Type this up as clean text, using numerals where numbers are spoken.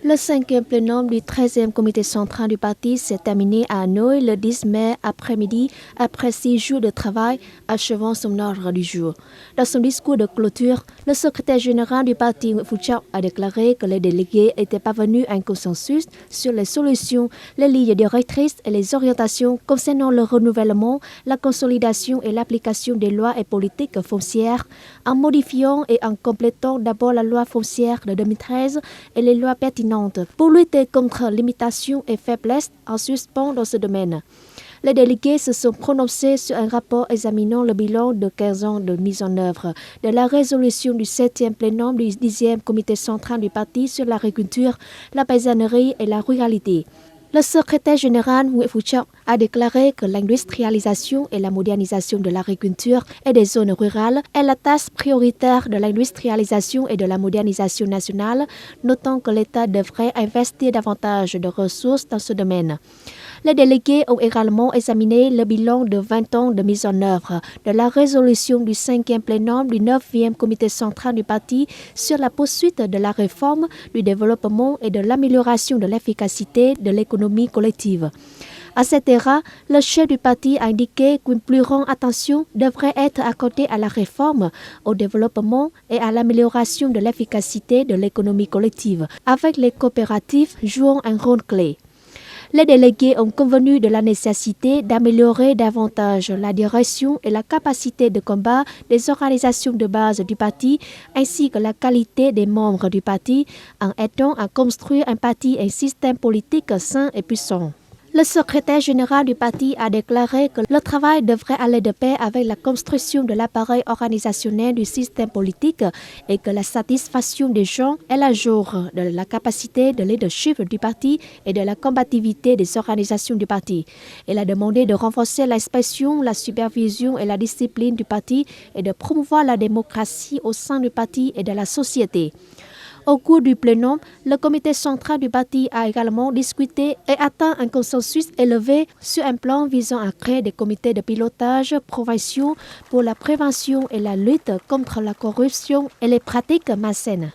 Le cinquième plénum du 13e comité central du parti s'est terminé à Hanoï le 10 mai après-midi après 6 jours de travail, achevant son ordre du jour. Dans son discours de clôture, le secrétaire général du parti Nguyễn Phú Trọng a déclaré que les délégués étaient parvenus à un consensus sur les solutions, les lignes directrices et les orientations concernant le renouvellement, la consolidation et l'application des lois et politiques foncières, en modifiant et en complétant d'abord la loi foncière de 2013 et les lois pertinentes pour lutter contre limitations et faiblesses en suspens dans ce domaine. Les délégués se sont prononcés sur un rapport examinant le bilan de 15 ans de mise en œuvre de la résolution du 7e plénum du 10e comité central du parti sur l'agriculture, la paysannerie et la ruralité. Le secrétaire général Nguyễn Phú Trọng a déclaré que l'industrialisation et la modernisation de l'agriculture et des zones rurales est la tâche prioritaire de l'industrialisation et de la modernisation nationale, notant que l'État devrait investir davantage de ressources dans ce domaine. Les délégués ont également examiné le bilan de 20 ans de mise en œuvre de la résolution du 5e plénum du 9e comité central du parti sur la poursuite de la réforme, du développement et de l'amélioration de l'efficacité de l'économie collective. À cet égard, le chef du parti a indiqué qu'une plus grande attention devrait être accordée à la réforme, au développement et à l'amélioration de l'efficacité de l'économie collective, avec les coopératives jouant un rôle clé. Les délégués ont convenu de la nécessité d'améliorer davantage la direction et la capacité de combat des organisations de base du parti ainsi que la qualité des membres du parti en aidant à construire un parti et un système politique sain et puissant. Le secrétaire général du parti a déclaré que le travail devrait aller de pair avec la construction de l'appareil organisationnel du système politique et que la satisfaction des gens est la jour de la capacité de leadership du parti et de la combativité des organisations du parti. Il a demandé de renforcer l'inspection, la supervision et la discipline du parti et de promouvoir la démocratie au sein du parti et de la société. Au cours du plénum, le comité central du parti a également discuté et atteint un consensus élevé sur un plan visant à créer des comités de pilotage provinciaux pour la prévention et la lutte contre la corruption et les pratiques malsaines.